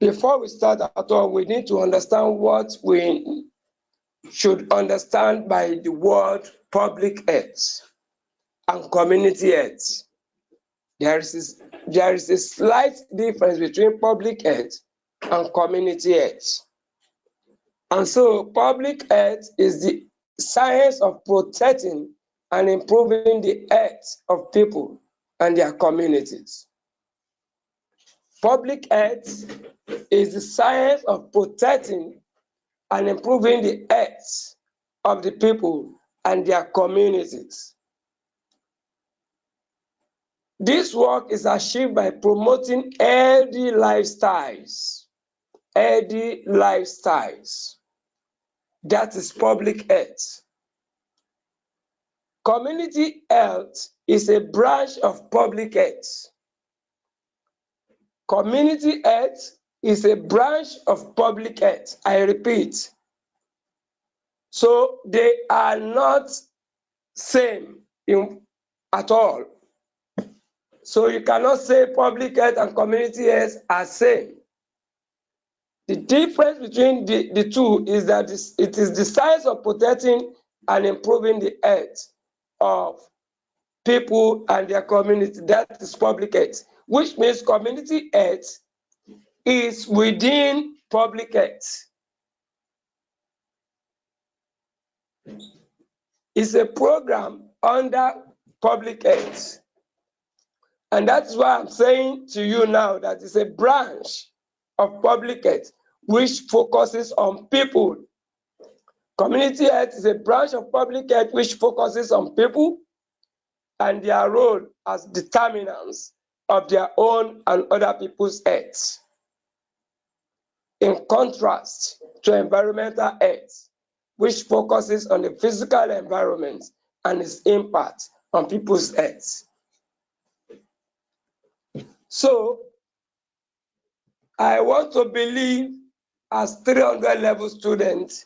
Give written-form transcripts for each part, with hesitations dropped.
Before we start at all, we need to understand what we should understand by the word public health and community health. There is a slight difference between public health and community health. And so public health is the science of protecting and improving the health of people and their communities. Public health is the science of protecting and improving the health of the people and their communities. This work is achieved by promoting healthy lifestyles. Healthy lifestyles. That is public health. Community health is a branch of public health. Community health is a branch of public health. I repeat. So they are not same at all. So you cannot say public health and community health are same. The difference between the two is that it is the science of protecting and improving the health of people and their community. That is public health, which means community health is within public health. It's a program under public health. And that's why I'm saying to you now that it's a branch of public health which focuses on people. Community health is a branch of public health which focuses on people and their role as determinants of their own and other people's health. In contrast to environmental health, which focuses on the physical environment and its impact on people's health. So, I want to believe as 300 level students,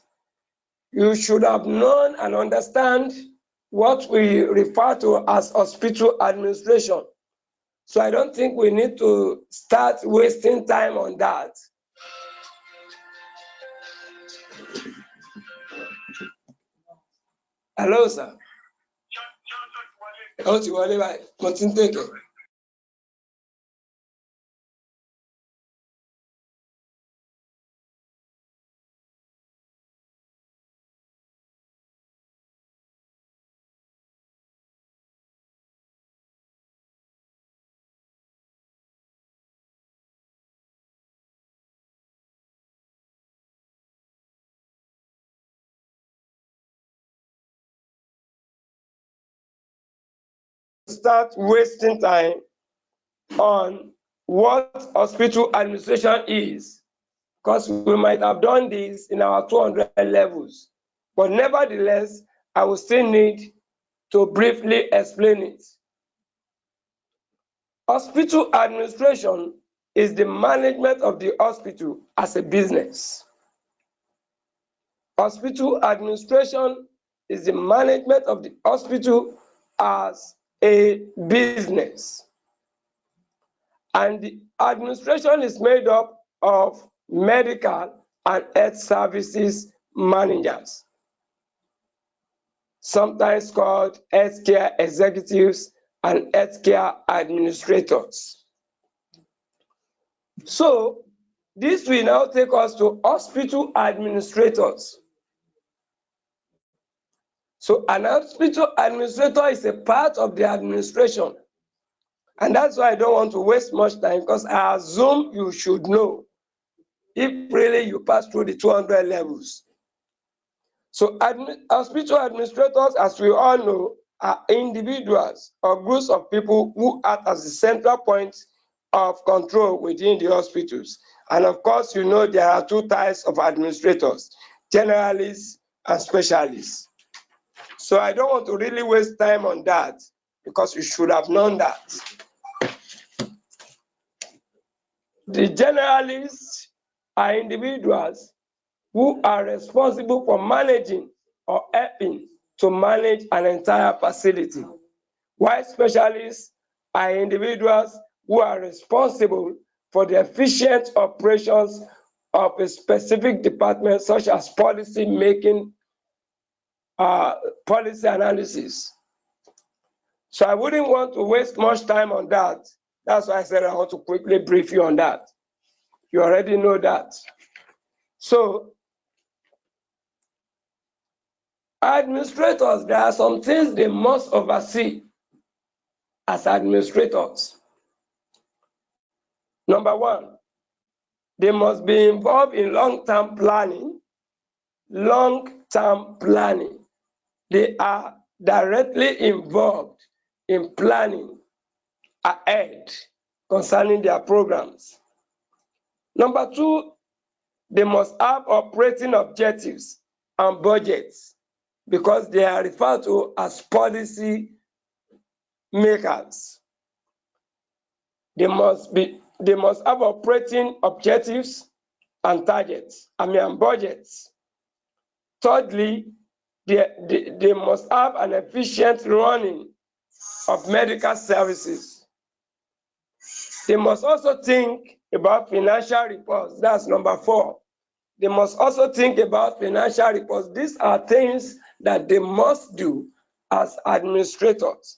you should have known and understand what we refer to as hospital administration. So I don't think we need to start wasting time on that. Hello, sir. Ó ti wọlé báyìí, mo ti ń tèkè. Start wasting time on what hospital administration is, because we might have done this in our 200 levels. But nevertheless, I will still need to briefly explain it. Hospital administration is the management of the hospital as a business. Hospital administration is the management of the hospital as a business. And the administration is made up of medical and health services managers, sometimes called healthcare executives and healthcare administrators. So this will now take us to hospital administrators. So an hospital administrator is a part of the administration. And that's why I don't want to waste much time, because I assume you should know if really you pass through the 200 levels. So hospital administrators, as we all know, are individuals or groups of people who act as the central point of control within the hospitals. And of course, you know there are two types of administrators, generalists and specialists. So I don't want to really waste time on that, because you should have known that. The generalists are individuals who are responsible for managing or helping to manage an entire facility, while specialists are individuals who are responsible for the efficient operations of a specific department, such as policy making, policy analysis. So I wouldn't want to waste much time on that. That's why I said I want to quickly brief you on that. You already know that. So administrators, there are some things they must oversee as administrators. Number one, they must be involved in long-term planning. Long-term planning. They are directly involved in planning ahead concerning their programs. Number two, they must have operating objectives and budgets because they are referred to as policy makers. They must have operating objectives and targets, and budgets. Thirdly, they must have an efficient running of medical services. They must also think about financial reports. That's number four. They must also think about financial reports. These are things that they must do as administrators.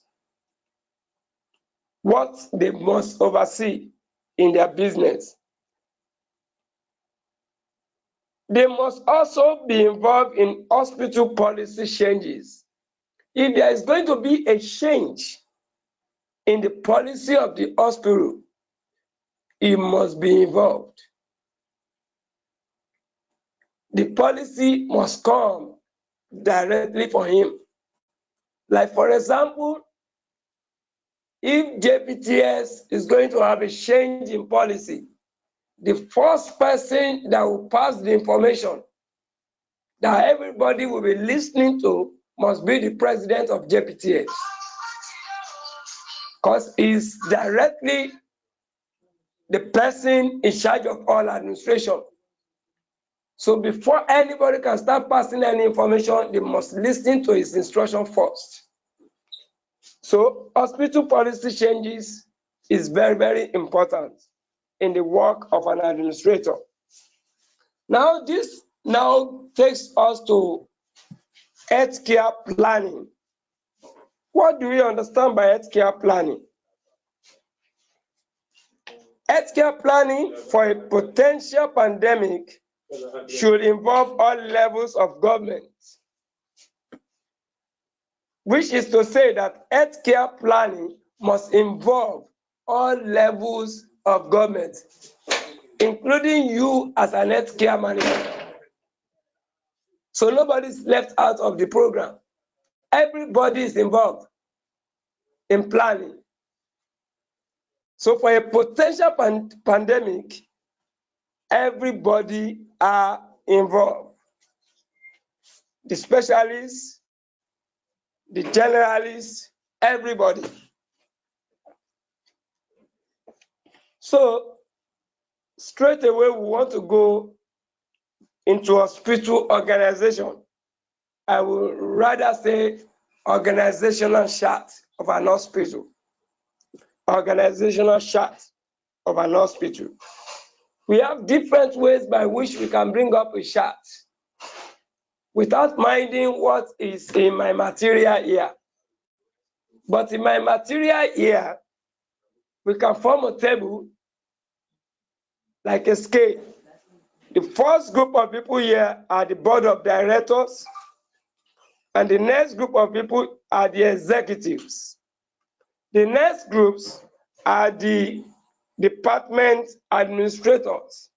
What they must oversee in their business. They must also be involved in hospital policy changes. If there is going to be a change in the policy of the hospital, he must be involved. The policy must come directly from him. Like, for example, if JPTS is going to have a change in policy, the first person that will pass the information that everybody will be listening to must be the president of JPTS, because he's directly the person in charge of all administration. So before anybody can start passing any information, they must listen to his instruction first. So hospital policy changes is very, very important in the work of an administrator. Now, this now takes us to healthcare planning. What do we understand by healthcare planning? Healthcare planning for a potential pandemic should involve all levels of government, which is to say that healthcare planning must involve all levels of government, including you as an healthcare manager. So nobody's left out of the program. Everybody is involved in planning. So for a potential pandemic, everybody are involved. The specialists, the generalists, everybody. So straight away, we want to go into hospital organization. I would rather say organizational chart of an hospital. Organizational chart of an hospital. We have different ways by which we can bring up a chart without minding what is in my material here. But in my material here, we can form a table like a scale. The first group of people here are the board of directors, and the next group of people are the executives. The next groups are the department administrators.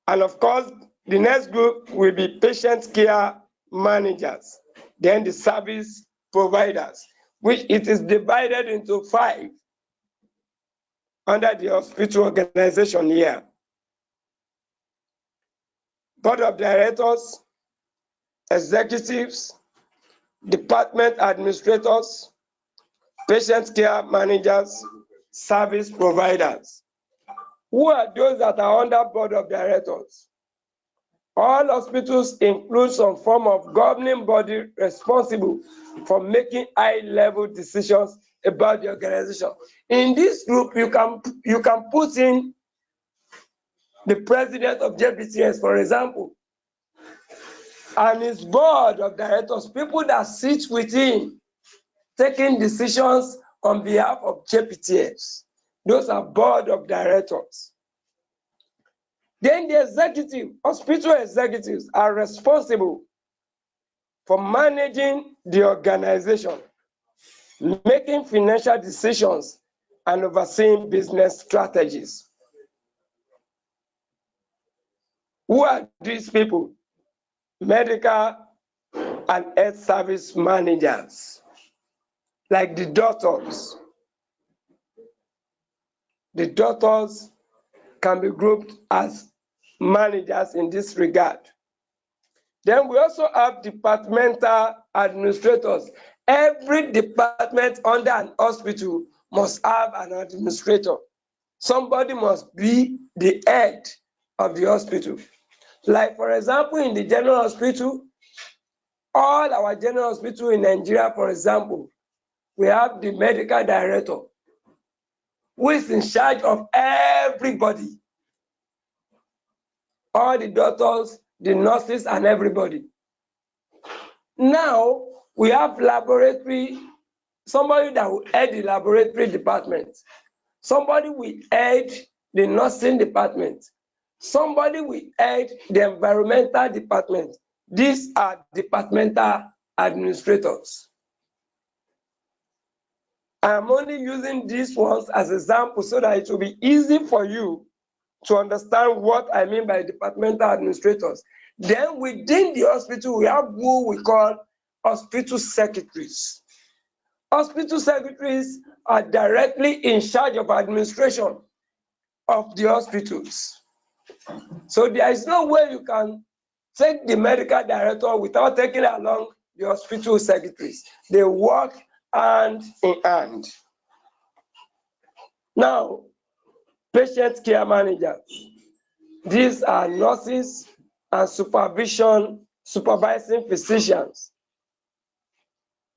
And of course, the next group will be patient care managers, then the service providers, which it is divided into 5 under the hospital organization here. Board of directors, executives, department administrators, patient care managers, service providers. Who are those that are under board of directors? All hospitals include some form of governing body responsible for making high-level decisions about the organization. In this group, you can put in the president of JPTS, for example, and his board of directors, people that sit with him, taking decisions on behalf of JPTS. Those are board of directors. Then the executive, hospital executives are responsible for managing the organization, making financial decisions, and overseeing business strategies. Who are these people? Medical and health service managers, like the doctors. The doctors can be grouped as managers in this regard. Then we also have departmental administrators. Every department under an hospital must have an administrator. Somebody must be the head of the hospital. Like, for example, in the general hospital, all our general hospital in Nigeria, for example, we have the medical director who is in charge of everybody. All the doctors, the nurses, and everybody. Now, we have laboratory, somebody that will head the laboratory department. Somebody will head the nursing department. Somebody will head the environmental department. These are departmental administrators. I'm only using these ones as examples so that it will be easy for you to understand what I mean by departmental administrators. Then within the hospital, we have who we call hospital secretaries. Hospital secretaries are directly in charge of administration of the hospitals. So there is no way you can take the medical director without taking along the hospital secretaries. They work hand in hand. Now, patient care managers. These are nurses and supervising physicians.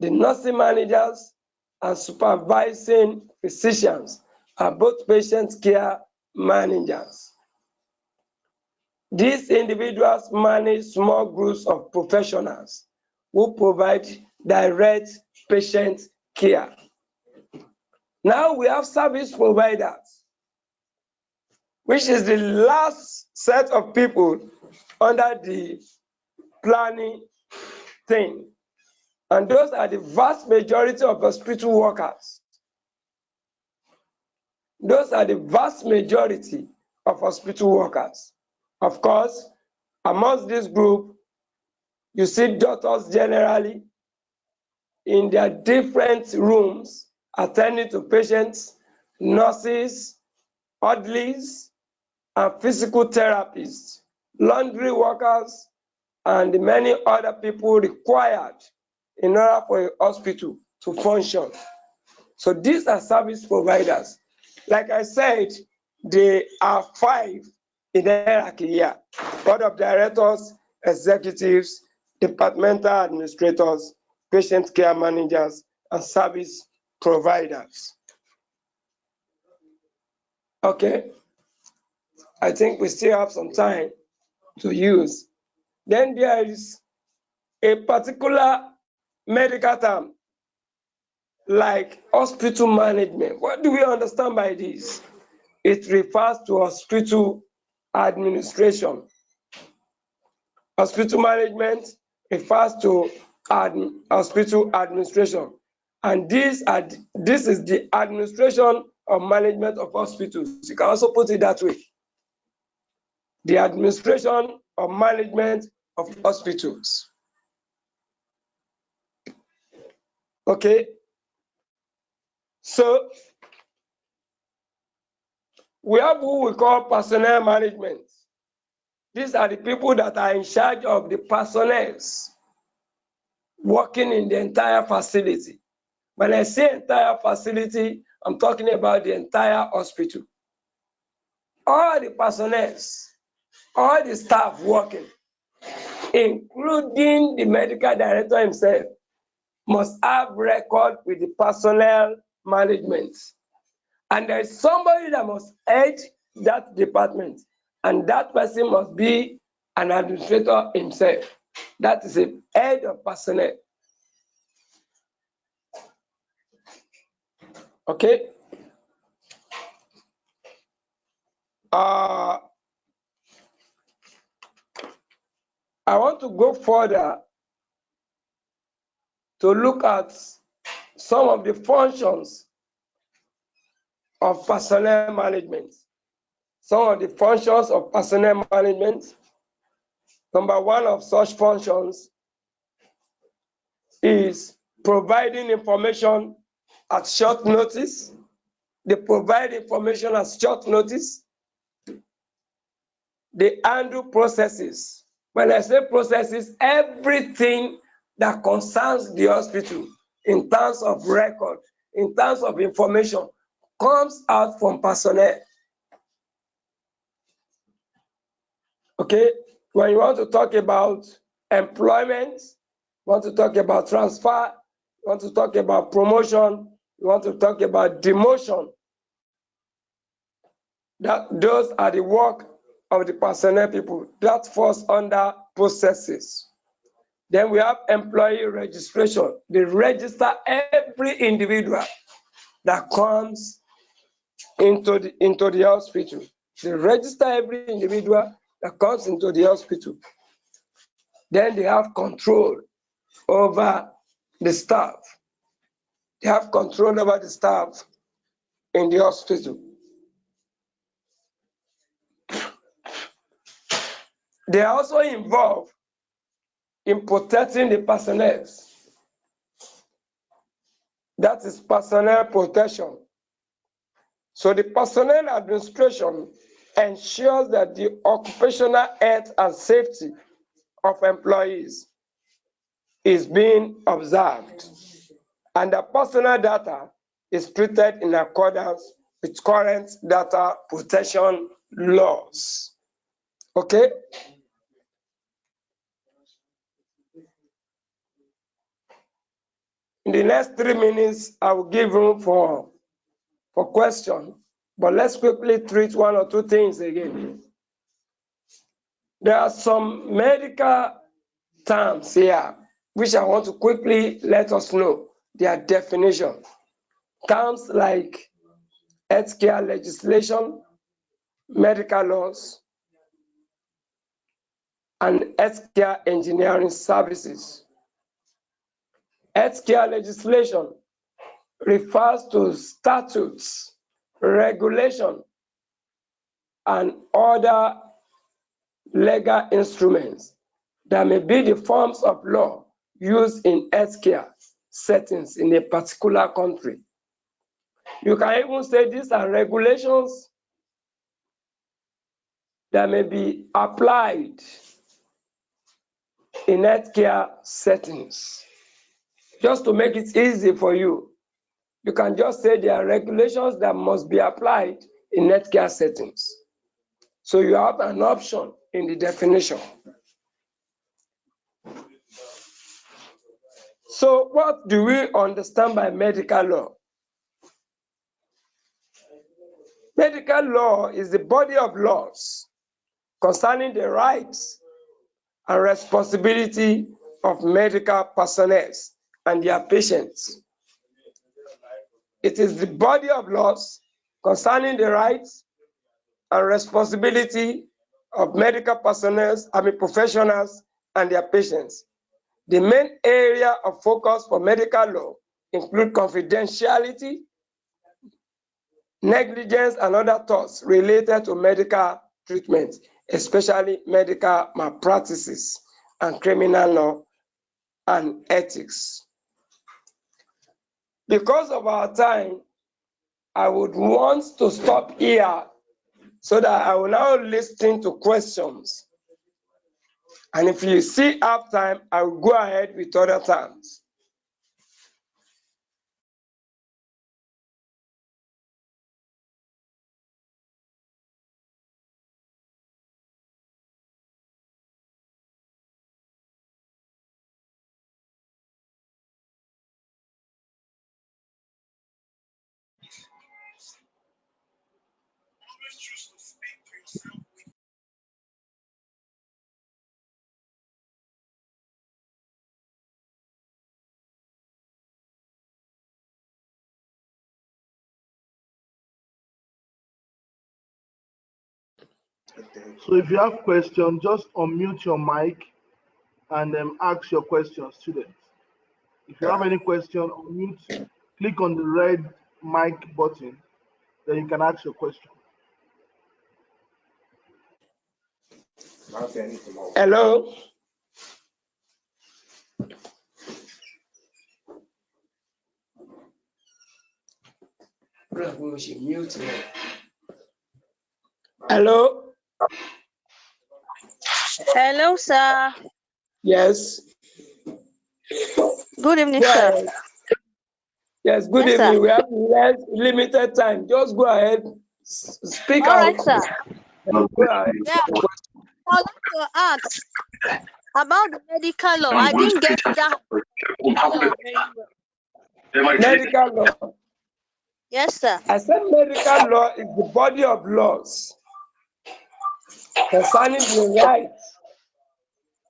The nursing managers and supervising physicians are both patient care managers. These individuals manage small groups of professionals who provide direct patient care. Now we have service providers, which is the last set of people under the planning thing. And those are the vast majority of hospital workers. Those are the vast majority of hospital workers. Of course, amongst this group, you see doctors generally in their different rooms attending to patients, nurses, orderlies, and physical therapists, laundry workers, and many other people required in order for a hospital to function. So these are service providers. Like I said, there are 5 in the hierarchy here: board of directors, executives, departmental administrators, patient care managers, and service providers. Okay, I think we still have some time to use. Then there is a particular medical term like hospital management. What do we understand by this? It refers to hospital administration. Hospital management refers to hospital administration. And this is the administration or management of hospitals. You can also put it that way. The administration or management of hospitals. Okay? So, we have who we call personnel management. These are the people that are in charge of the personnel working in the entire facility. When I say entire facility, I'm talking about the entire hospital. All the personnel, all the staff working, including the medical director himself, must have record with the personnel management. And there is somebody that must head that department, and that person must be an administrator himself. That is a head of personnel. Okay. I want to go further to look at some of the functions of personnel management. Some of the functions of personnel management. Number one of such functions is providing information at short notice. They provide information at short notice. They handle processes. When I say processes, everything that concerns the hospital in terms of record, in terms of information, comes out from personnel. Okay, when you want to talk about employment, you want to talk about transfer, you want to talk about promotion, you want to talk about demotion, those are the work of the personnel people. That falls under processes. Then we have employee registration. They register every individual that comes into the hospital. They register every individual that comes into the hospital. Then they have control over the staff. They have control over the staff in the hospital. They are also involved in protecting the personnel. That is personnel protection. So the personnel administration ensures that the occupational health and safety of employees is being observed, and the personal data is treated in accordance with current data protection laws. Okay? In the next 3 minutes, I will give room for question, but let's quickly treat one or two things again. There are some medical terms here which I want to quickly let us know their definition. Terms like healthcare legislation, medical laws, and healthcare engineering services. Healthcare legislation refers to statutes, regulation, and other legal instruments that may be the forms of law used in healthcare settings in a particular country. You can even say these are regulations that may be applied in healthcare settings. Just to make it easy for you, you can just say there are regulations that must be applied in healthcare settings. So you have an option in the definition. So what do we understand by medical law? Medical law is the body of laws concerning the rights and responsibility of medical personnel and their patients. It is the body of laws concerning the rights and responsibility of medical personnel, professionals and their patients. The main area of focus for medical law include confidentiality, negligence, and other torts related to medical treatment, especially medical malpractices and criminal law and ethics. Because of our time, I would want to stop here so that I will now listen to questions. And if you see have time, I will go ahead with other terms. So if you have questions, just unmute your mic and ask your question, students. If you have any question, unmute, click on the red mic button, then you can ask your question. Hello. Hello. Hello, sir. Yes. Good evening, Go sir. ahead. Yes, good Yes, evening. sir. We have limited time. Just go ahead, speak All out. right, sir. Go ahead. Yeah, I'd like to ask about the medical law. I didn't get that law very well. Medical law. Yes, sir. I said medical law is the body of laws concerning the rights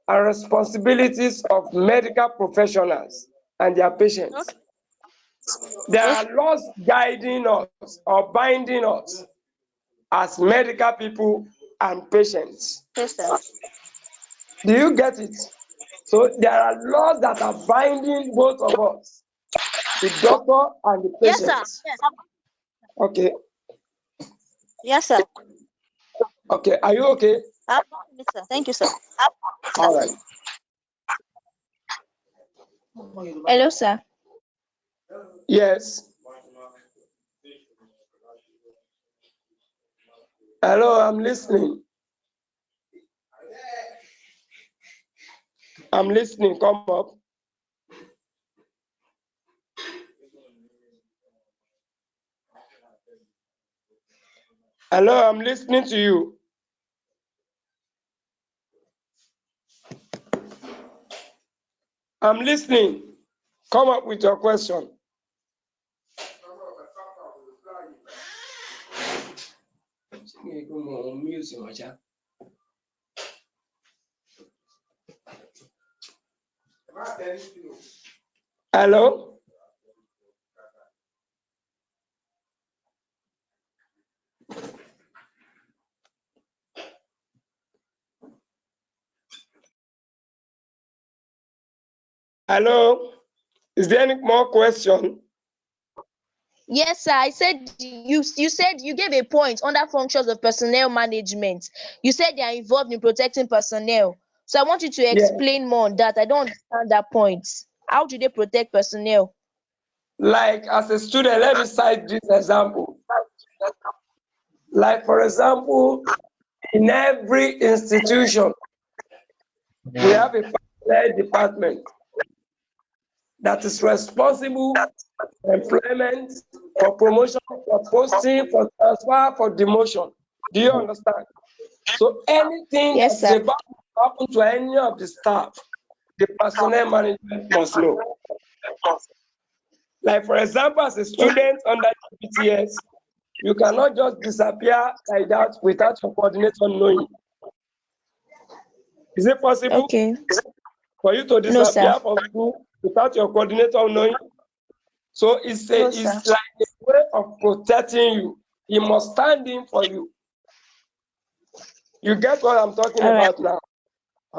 and responsibilities of medical professionals and their patients. Okay. There are laws guiding us or binding us as medical people and patients. Yes, sir. Do you get it? So there are laws that are binding both of us, the doctor and the Yes, sir. patient. Yes. Okay. Yes, sir. Okay. Are you okay? Sir. Thank you, sir. All right. Hello, sir. Yes. Hello, I'm listening. I'm listening. Come up. Hello, I'm listening to you. I'm listening. Come up with your question. Hello? Hello? Is there any more question? Yes, sir. I said you said you gave a point under functions of personnel management. You said they are involved in protecting personnel. So I want you to explain more on that. I don't understand that point. How do they protect personnel? Like as a student, let me cite this example. Like for example, in every institution, we have a personnel department that is responsible for employment, for promotion, for posting, for transfer, for demotion. Do you understand? So anything Yes, that's sir. about to happen to any of the staff, the personnel management must know. Like for example, as a student under PTS, you cannot just disappear like that without your coordinator knowing. Is it possible Okay. for you to No, sir. disappear from school without your coordinator knowing? So it's No, it's sir. like a way of protecting you. He must stand in for you. You get what I'm talking All right. about now?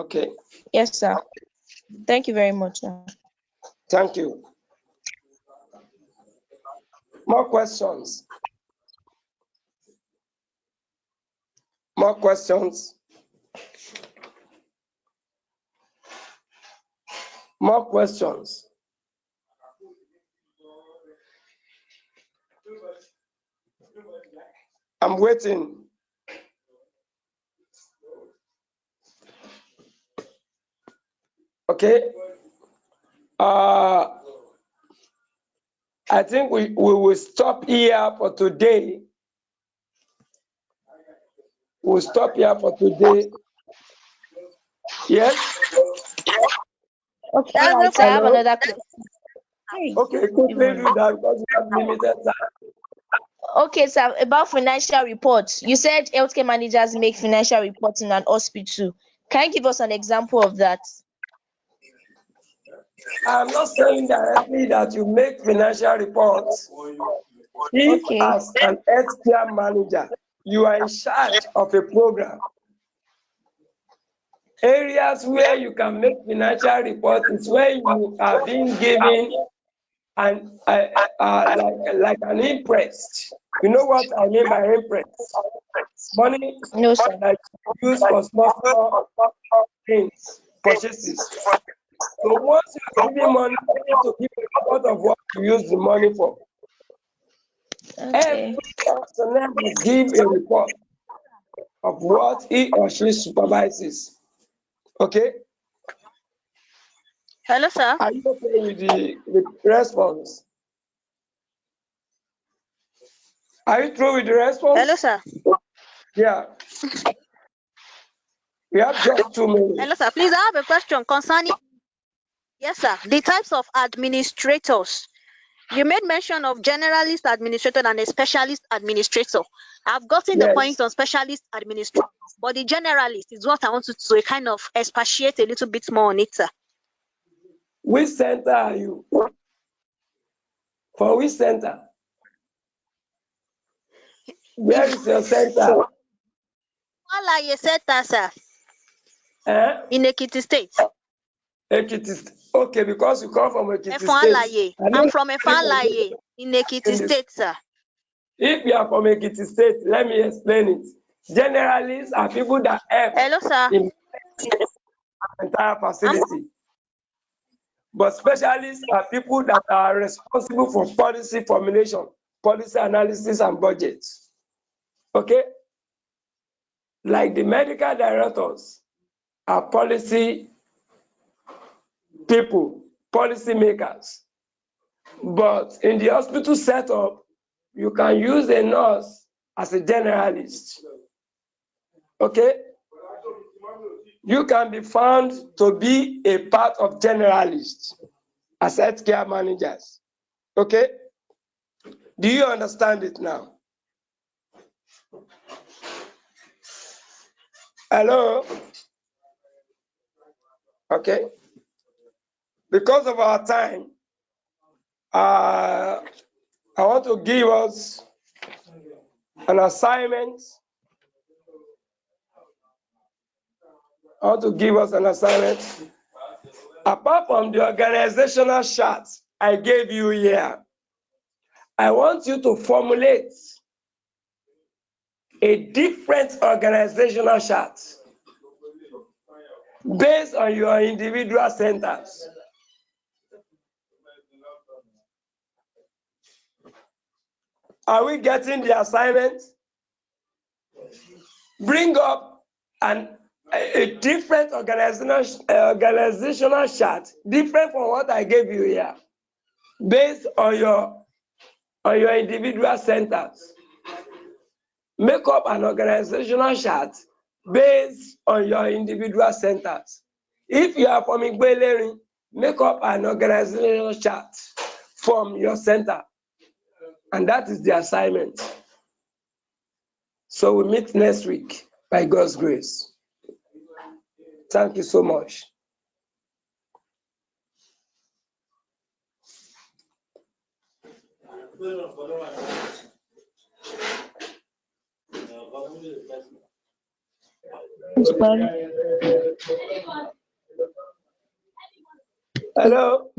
Okay. Yes, sir. Thank you very much, sir. Thank you. More questions? More questions? More questions? I'm waiting. Okay. I think we will stop here for today. We'll stop here for today. Yes? Okay, all right, sir. I have another question. Okay, quickly do that because we have limited time. Okay, so about financial reports, you said healthcare managers make financial reports in an hospital. Can you give us an example of that? I'm not saying directly that you make financial reports. If Okay. as an healthcare manager, you are in charge of a program, areas where you can make financial reports is when you are being given an like an imprest. You know what I mean by imprest? Money No, sir. that you use for small things, purchases. So once you are giving money, you need to give a report of what you use the money for. Okay. Every personnel must give a report of what he or she supervises. Okay? Hello, sir. Are you okay with the response? Are you through with the response? Hello, sir. Yeah. We have just 2 minutes. Hello, sir. Please, I have a question concerning. Yes, sir. The types of administrators. You made mention of generalist administrator and a specialist administrator. I've gotten the point Yes. on specialist administrator, but the generalist is what I want to kind of expatiate a little bit more on it, sir. Which center are you? For which center? Where is your center? Alaye Center, sir, Eh? in Ekiti State. Ekiti. Okay, because you come from Ekiti Efon State. Alaye. I'm from Efon Alaye in Ekiti State, sir. If you are from Ekiti State, let me explain it. Generalists are people that help Hello, sir. in the entire facility. But specialists are people that are responsible for policy formulation, policy analysis, and budgets. Okay? Like the medical directors are policy people, policy makers. But in the hospital setup, you can use a nurse as a generalist. Okay? You can be found to be a part of generalists as healthcare managers. Okay? Do you understand it now? Hello? Okay. Because of our time, I want to give us an assignment. Apart from the organizational chart I gave you here, I want you to formulate a different organizational chart based on your individual centers. Are we getting the assignment? Bring up a different organizational chart, different from what I gave you here, based on your individual centers. Make up an organizational chart based on your individual centers. If you are from Igbeleri, make up an organizational chart from your center. And that is the assignment. So we meet next week by God's grace. Thank you so much. Hello.